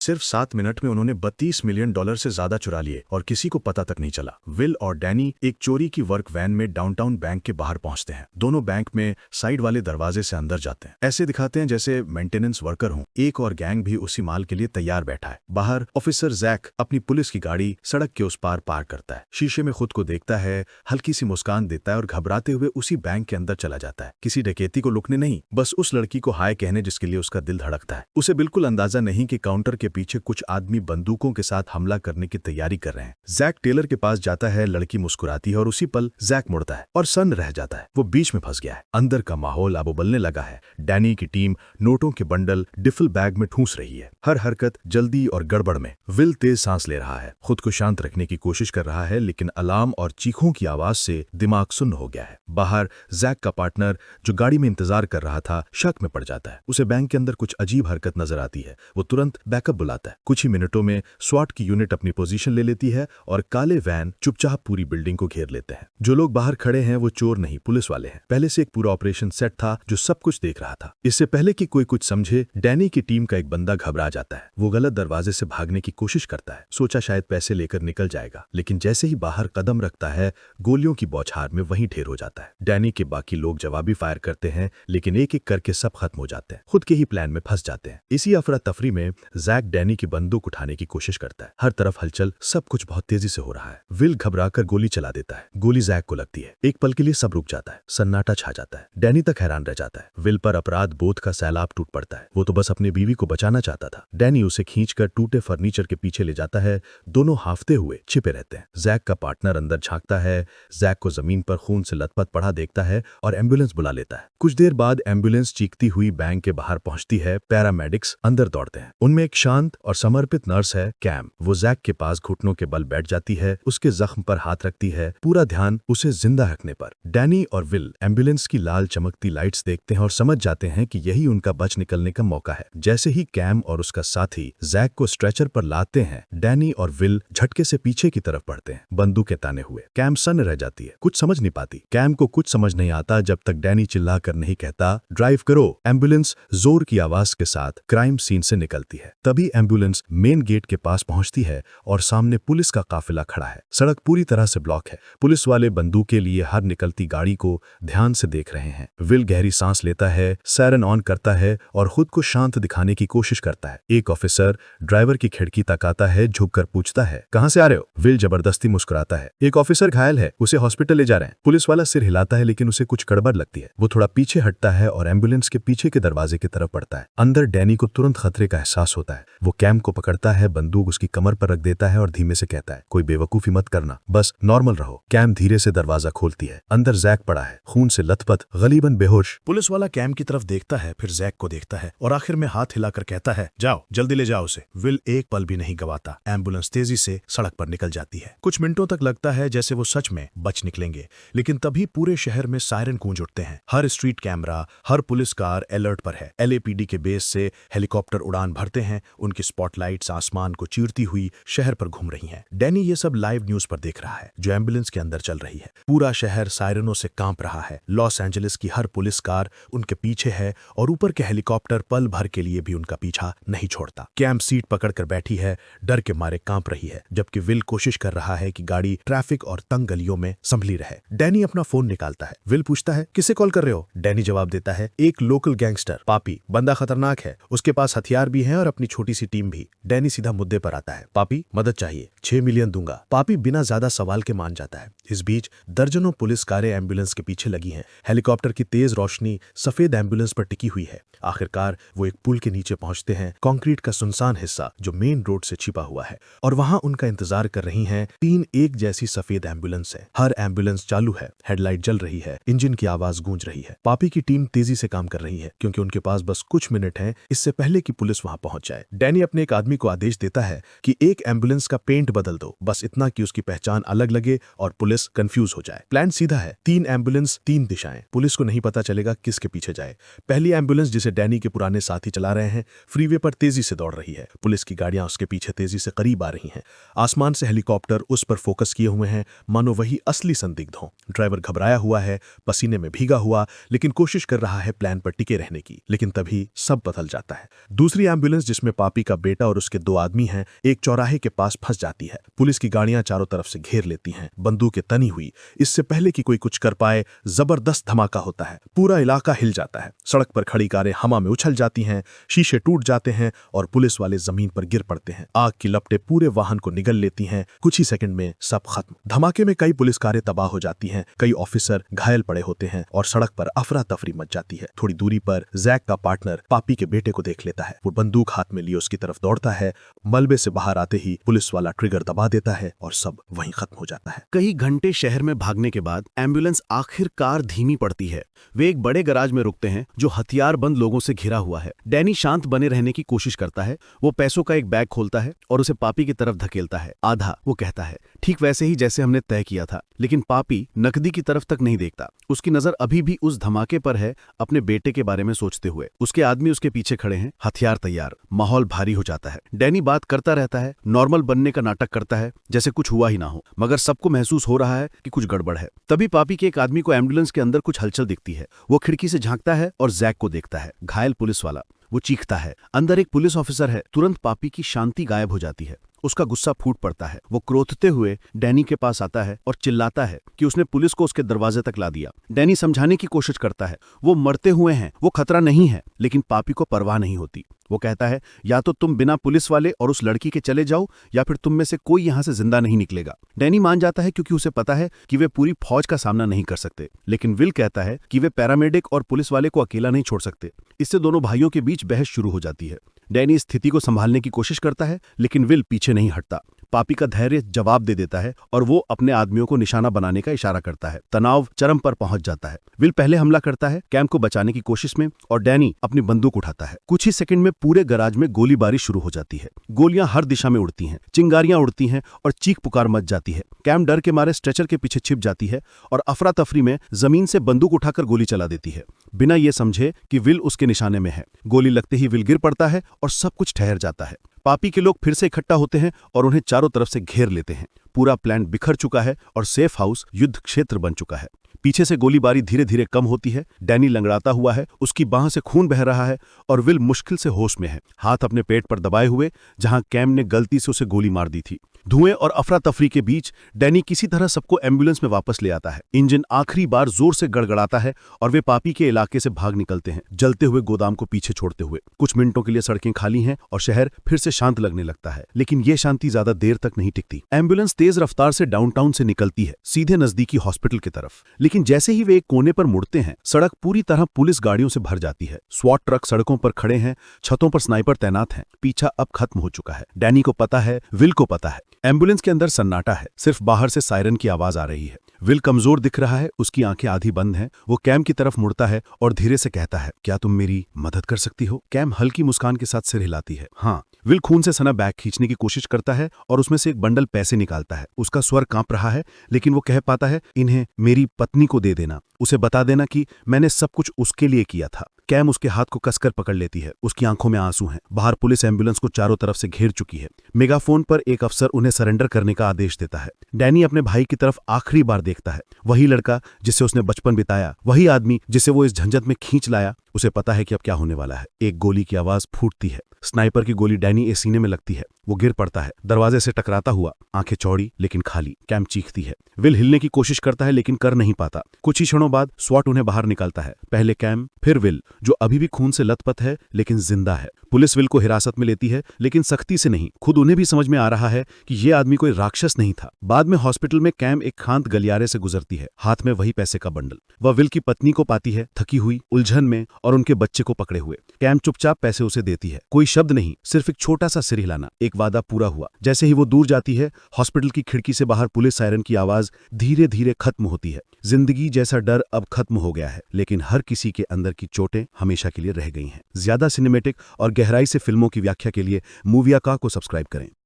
सिर्फ 7 मिनट में उन्होंने $32 मिलियन से ज्यादा चुरा लिए और किसी को पता तक नहीं चला। विल और डैनी एक चोरी की वर्क वैन में डाउनटाउन बैंक के बाहर पहुंचते हैं। दोनों बैंक में साइड वाले दरवाजे से अंदर जाते हैं। ऐसे दिखाते हैं जैसे मेंटेनेंस वर्कर हों। एक और गैंग भी उसी माल के लिए तैयार बैठा है। बाहर ऑफिसर जैक अपनी पुलिस की गाड़ी सड़क के उस पार पार्क करता है। शीशे में खुद को देखता है, हल्की सी मुस्कान देता है और घबराते हुए उसी बैंक के अंदर चला जाता है। किसी डकैती को लुकने नहीं, बस उस लड़की को हाय कहने जिसके लिए उसका दिल धड़कता है। उसे बिल्कुल अंदाजा नहीं कि काउंटर के पीछे कुछ आदमी बंदूकों के साथ हमला करने की तैयारी कर रहे हैं। जैक टेलर के पास जाता है, लड़की मुस्कुराती है और उसी पल जैक मुड़ता है और सन्न रह जाता है। वो बीच में फंस गया है। अंदर का माहौल अब उबलने लगा है। डैनी की टीम नोटों के बंडल डिफल बैग में ठूंस रही है। हर हरकत जल्दी और गड़बड़ में। विल तेज सांस ले रहा है, खुद को शांत रखने की कोशिश कर रहा है, लेकिन अलार्म और चीखों की आवाज से दिमाग सुन्न हो गया है। बाहर जैक का पार्टनर जो गाड़ी में इंतजार कर रहा था शक में पड़ जाता है। उसे बैंक के अंदर कुछ अजीब हरकत नजर आती है। वो तुरंत बैकअप बुलाता है। कुछ ही मिनटों में स्वाट की यूनिट अपनी पोजीशन ले लेती है और काले वैन चुपचाप पूरी बिल्डिंग को घेर लेते हैं। जो लोग बाहर खड़े हैं वो चोर नहीं, पुलिस वाले हैं। पहले से एक पूरा ऑपरेशन सेट था जो सब कुछ देख रहा था। इससे पहले कि कोई कुछ समझे, डैनी की टीम का एक बंदा घबरा जाता है। वो गलत दरवाजे से भागने की कोशिश करता है। सोचा शायद पैसे लेकर निकल जाएगा, लेकिन जैसे ही बाहर कदम रखता है गोलियों की बौछार में वहीं ढेर हो जाता है। डैनी के बाकी लोग जवाबी फायर करते हैं, लेकिन एक एक करके सब खत्म हो जाते हैं। खुद के ही प्लान में फंस जाते हैं। इसी अफरा तफरी में जैक डैनी की बंदूक उठाने की कोशिश करता है। हर तरफ हलचल, सब कुछ बहुत तेजी से हो रहा है। विल घबराकर गोली चला देता है। गोली जैक को लगती है। एक पल के लिए सब रुक जाता है। सन्नाटा छा जाता है। डैनी तक हैरान रह जाता है। विल पर अपराध बोध का सैलाब टूट पड़ता है। वो तो बस अपनी बीवी को बचाना चाहता था। डैनी उसे खींचकर टूटे फर्नीचर के पीछे ले जाता है। दोनों हाफते हुए छिपे रहते हैं। जैक का पार्टनर अंदर झांकता है। जैक को जमीन पर खून से लथपथ पड़ा देखता है और एम्बुलेंस बुला लेता है। कुछ देर बाद एम्बुलेंस चीखती हुई बैंक के बाहर पहुंचती है। पैरामेडिक्स अंदर दौड़ते हैं। उनमें एक शांत और समर्पित नर्स है, कैम। वो जैक के पास घुटनों के बल बैठ जाती है, उसके जख्म पर हाथ रखती है, पूरा ध्यान उसे जिंदा रखने पर। डैनी और विल एम्बुलेंस की लाल चमकती लाइट्स देखते हैं और समझ जाते हैं कि यही उनका बच निकलने का मौका है। जैसे ही कैम और उसका साथी जैक को स्ट्रेचर पर लाते हैं, डैनी और विल झटके से पीछे की तरफ बढ़ते हैं, बंदूकें ताने हुए। कैम सन्न रह जाती है, कुछ समझ नहीं पाती। कैम को कुछ समझ नहीं आता जब तक डैनी चिल्लाकर नहीं कहता, ड्राइव करो। एम्बुलेंस जोर की आवाज के साथ क्राइम सीन से निकलती है। तभी एम्बुलेंस मेन गेट के पास पहुंचती है और सामने पुलिस का काफिला खड़ा है। सड़क पूरी तरह से ब्लॉक है। पुलिस वाले बंदूक के लिए हर निकलती गाड़ी को ध्यान से देख रहे हैं। विल गहरी सांस लेता है, सायरन ऑन करता है और खुद को शांत दिखाने की कोशिश करता है। एक ऑफिसर ड्राइवर की खिड़की तक आता है, झुककर पूछता है, कहां से आ रहे हो? विल जबरदस्ती मुस्कुराता है। एक ऑफिसर घायल है, उसे हॉस्पिटल ले जा रहे हैं। पुलिस वाला सिर हिलाता है, लेकिन उसे कुछ गड़बड़ लगती है। वो थोड़ा पीछे हटता है और एम्बुलेंस के पीछे के दरवाजे की तरफ बढ़ता है। अंदर डैनी को तुरंत खतरे का एहसास होता है। वो कैम को पकड़ता है, बंदूक उसकी कमर पर रख देता है और धीमे से कहता है, कोई बेवकूफी मत करना, बस नॉर्मल रहो। कैम धीरे से दरवाजा खोलती है। अंदर जैक पड़ा है, खून से लथपथ, गलीबन बेहोश। पुलिस वाला कैम की तरफ देखता है, फिर जैक को देखता है और आखिर में हाथ हिलाकर कहता है, जाओ जल्दी ले जाओ उसे। विल एक पल भी नहीं गवाता। एम्बुलेंस तेजी से सड़क पर निकल जाती है। कुछ मिनटों तक लगता है जैसे वो सच में बच निकलेंगे, लेकिन तभी पूरे शहर में सायरन गूंज उठते हैं। हर स्ट्रीट कैमरा, हर पुलिस कार अलर्ट पर है। LAPD के बेस से हेलीकॉप्टर उड़ान भरते हैं। उनकी स्पॉटलाइट्स आसमान को चीरती हुई शहर पर घूम रही हैं। डैनी ये सब लाइव न्यूज पर देख रहा है जो एम्बुलेंस के अंदर चल रही है। पूरा शहर सायरनों से कांप रहा है। लॉस एंजलिस की हर पुलिस कार उनके पीछे है और ऊपर के हेलीकॉप्टर पल भर के लिए भी उनका पीछा नहीं छोड़ता। कैम सीट पकड़कर बैठी है, डर के मारे कांप रही है, जबकि विल कोशिश कर रहा है कि गाड़ी ट्रैफिक और तंग गलियों में संभली रहे। डैनी अपना फोन निकालता है। विल पूछता है, किसे कॉल कर रहे हो? डैनी जवाब देता है, एक लोकल गैंगस्टर, पापी। बंदा खतरनाक है, उसके पास हथियार भी हैं और अपनी छोटी सी टीम भी। डैनी सीधा मुद्दे पर आता है, पापी मदद चाहिए, 6 मिलियन दूंगा। पापी बिना ज्यादा सवाल के मान जाता है। इस बीच दर्जनों पुलिस कारें एम्बुलेंस के पीछे लगी हैं। हेलीकॉप्टर की तेज रोशनी सफेद एम्बुलेंस पर टिकी हुई है। आखिरकार वो एक पुल के नीचे पहुंचते हैं, कंक्रीट का सुनसान हिस्सा जो मेन रोड से छिपा हुआ है, और वहां उनका इंतजार कर रही हैं 3 एक जैसी सफेद एम्बुलेंस है। हर एम्बुलेंस चालू है, हेडलाइट जल रही है, इंजन की आवाज गूंज रही है। पापी की टीम तेजी से काम कर रही है क्योंकि उनके पास बस कुछ मिनट हैं इससे पहले कि पुलिस वहां पहुंच जाए। डैनी अपने एक आदमी को आदेश देता है कि एक एम्बुलेंस का पेंट बदल दो, बस इतना कि उसकी पहचान अलग लगे और पुलिस कंफ्यूज हो जाए। प्लान सीधा है, 3 एम्बुलेंस 3 दिशाएं। पुलिस को नहीं पता चलेगा किसके पीछे जाए। पहली एम्बुलेंस जिसे डैनी के पुराने साथी चला रहे हैं फ्रीवे पर तेजी से दौड़ रही है। पुलिस की गाड़ियां उसके पीछे तेजी से करीब आ रही हैं। आसमान से हेलीकॉप्टर उस पर फोकस किए हुए हैं, मानो वही असली संदिग्ध हो। ड्राइवर घबराया हुआ है, पसीने में भीगा हुआ, लेकिन कोशिश कर रहा है प्लान पर टिके रहने की। लेकिन तभी सब बदल जाता है। दूसरी एम्बुलेंस जिसमें पापी पापी का बेटा और उसके 2 आदमी हैं, एक चौराहे के पास फंस जाती है। पुलिस की गाड़ियां चारों तरफ से घेर लेती हैं, बंदूकें तनी हुई। इससे पहले कि कोई कुछ कर पाए, जबरदस्त धमाका होता है। पूरा इलाका हिल जाता है। सड़क पर खड़ी कारें हवा में उछल जाती हैं, शीशे टूट जाते हैं और पुलिस वाले जमीन पर गिर पड़ते हैं। आग की लपटें पूरे वाहन को निगल लेती हैं। कुछ ही सेकंड में सब खत्म। धमाके में कई पुलिस कारें तबाह हो जाती हैं, कई ऑफिसर घायल पड़े होते हैं और सड़क पर अफरा तफरी मच जाती है। थोड़ी दूरी पर जैक का पार्टनर पापी के बेटे को देख लेता है। वो बंदूक हाथ में लिए उसकी तरफ दौड़ता है। मलबे से बाहर आते ही पुलिस वाला ट्रिगर दबा देता है और सब वहीं खत्म हो जाता है। कई घंटे शहर में भागने के बाद एम्बुलेंस आखिरकार धीमी पड़ती है। वे एक बड़े गराज में रुकते हैं जो हथियारबंद लोगों से घिरा हुआ है। डैनी शांत बने रहने की कोशिश करता है। वो पैसों का एक बैग खोलता है और उसे पापी की तरफ धकेलता है। आधा, वो कहता है, ठीक वैसे ही जैसे हमने तय किया था। लेकिन पापी नकदी की तरफ तक नहीं देखता। उसकी नजर अभी भी उस धमाके पर है, अपने बेटे के बारे में सोचते हुए। उसके आदमी उसके पीछे खड़े हैं, हथियार तैयार। माहौल भारी हो जाता है। डैनी बात करता रहता है, नॉर्मल बनने का नाटक करता है, जैसे कुछ हुआ ही ना हो, मगर सबको महसूस हो रहा है कि कुछ गड़बड़ है। तभी पापी के एक आदमी को एम्बुलेंस के अंदर कुछ हलचल दिखती है। वो खिड़की से झांकता है और जैक को देखता है, घायल पुलिस वाला। वो चीखता है, अंदर एक पुलिस ऑफिसर है। तुरंत पापी की शांति गायब हो जाती है। उसका गुस्सा फूट पड़ता है। वो क्रोधते हुए डैनी के पास आता है और चिल्लाता है कि उसने पुलिस को उसके दरवाजे तक ला दिया। डैनी समझाने की कोशिश करता है, वो मरते हुए हैं, वो खतरा नहीं है। लेकिन पापी को परवाह नहीं होती। वो कहता है, या तो तुम बिना पुलिस वाले और उस लड़की के चले जाओ, या फिर तुम में से कोई यहां से जिंदा नहीं निकलेगा। डैनी मान जाता है क्योंकि उसे पता है कि वे पूरी फौज का सामना नहीं कर सकते। लेकिन विल कहता है कि वे पैरामेडिक और पुलिस वाले को अकेला नहीं छोड़ सकते। इससे दोनों भाइयों के बीच बहस शुरू हो जाती है। डैनी स्थिति को संभालने की कोशिश करता है, लेकिन विल पीछे नहीं हटता। पापी का धैर्य जवाब दे देता है और वो अपने आदमियों को निशाना बनाने का इशारा करता है। तनाव चरम पर पहुंच जाता है। विल पहले हमला करता है कैम को बचाने की कोशिश में और डैनी अपनी बंदूक उठाता है। कुछ ही सेकंड में पूरे गराज में गोलीबारी शुरू हो जाती है। गोलियां हर दिशा में उड़ती हैं, चिंगारियां उड़ती हैं और चीख पुकार मच जाती है। कैम डर के मारे स्ट्रेचर के पीछे छिप जाती है और अफरा तफरी में जमीन से बंदूक उठाकर गोली चला देती है, बिना ये समझे कि विल उसके निशाने में है। गोली लगते ही विल गिर पड़ता है और सब कुछ ठहर जाता है। पापी के लोग फिर से इकट्ठा होते हैं और उन्हें चारों तरफ से घेर लेते हैं। पूरा प्लान बिखर चुका है और सेफ हाउस युद्ध क्षेत्र बन चुका है। पीछे से गोलीबारी धीरे धीरे कम होती है। डैनी लंगड़ाता हुआ है, उसकी बाह से खून बह रहा है और विल मुश्किल से होश में है, हाथ अपने पेट पर दबाए हुए, जहां कैम ने गलती से उसे गोली मार दी थी। धुएं और अफरा तफरी के बीच डैनी किसी तरह सबको एम्बुलेंस में वापस ले आता है। इंजन आखिरी बार जोर से गड़गड़ाता है और वे पापी के इलाके से भाग निकलते हैं, जलते हुए गोदाम को पीछे छोड़ते हुए। कुछ मिनटों के लिए सड़कें खाली हैं और शहर फिर से शांत लगने लगता है। लेकिन ये शांति ज्यादा देर तक नहीं टिकती। एम्बुलेंस तेज रफ्तार से डाउनटाउन से निकलती है, सीधे नजदीकी हॉस्पिटल की तरफ। लेकिन जैसे ही वे एक कोने पर मुड़ते हैं, सड़क पूरी तरह पुलिस गाड़ियों से भर जाती है। स्वॉट ट्रक सड़कों पर खड़े हैं, छतों पर स्नाइपर तैनात हैं। पीछा अब खत्म हो चुका है। डैनी को पता है, विल को पता है। एम्बुलेंस के अंदर सन्नाटा है, सिर्फ बाहर से सायरन की आवाज आ रही है। विल कमजोर दिख रहा है, उसकी आंखें आधी बंद हैं। वो कैम की तरफ मुड़ता है और धीरे से कहता है, क्या तुम मेरी मदद कर सकती हो? कैम हल्की मुस्कान के साथ सिर हिलाती है, हाँ। विल खून से सना बैग खींचने की कोशिश करता है और उसमें से एक बंडल पैसे निकालता है। उसका स्वर कांप रहा है, लेकिन वो कह पाता है, इन्हें मेरी पत्नी को दे देना। उसे बता देना कि मैंने सब कुछ उसके लिए किया था। कैम उसके हाथ को कसकर पकड़ लेती है, उसकी आंखों में आंसू हैं। बाहर पुलिस एम्बुलेंस को चारों तरफ से घेर चुकी है। मेगाफोन पर एक अफसर उन्हें सरेंडर करने का आदेश देता है। डैनी अपने भाई की तरफ आखिरी बार देखता है। वही लड़का जिससे उसने बचपन बिताया, वही आदमी जिसे वो इस झंझट में खींच लाया। उसे पता है कि अब क्या होने वाला है। एक गोली की आवाज फूटती है। स्नाइपर की गोली डैनी के सीने में लगती है। वो गिर पड़ता है, दरवाजे से टकराता हुआ, आंखें चौड़ी लेकिन खाली। कैम चीखती है। विल हिलने की कोशिश करता है लेकिन कर नहीं पाता। कुछ ही क्षणों बाद स्वॉट उन्हें बाहर निकालता है। पहले कैम, फिर विल, जो अभी भी खून से लथपथ है लेकिन जिंदा है। पुलिस विल को हिरासत में लेती है, लेकिन सख्ती से नहीं। खुद उन्हें भी समझ में आ रहा है कि ये आदमी कोई राक्षस नहीं था। बाद में हॉस्पिटल में कैम एक खांत गलियारे से गुजरती है, हाथ में वही पैसे का बंडल। वह विल की पत्नी को पाती है, थकी हुई, उलझन में, और उनके बच्चे को पकड़े हुए। कैम चुपचाप पैसे उसे देती है। कोई शब्द नहीं, सिर्फ एक छोटा सा सिर हिलाना। एक वादा पूरा हुआ। जैसे ही वो दूर जाती है, हॉस्पिटल की खिड़की से बाहर पुलिस सायरन की आवाज धीरे धीरे खत्म होती है। जिंदगी जैसा डर अब खत्म हो गया है, लेकिन हर किसी के अंदर की चोटें हमेशा के लिए रह गई हैं। ज्यादा सिनेमैटिक और गहराई से फिल्मों की व्याख्या के लिए मूवियाका को सब्सक्राइब करें।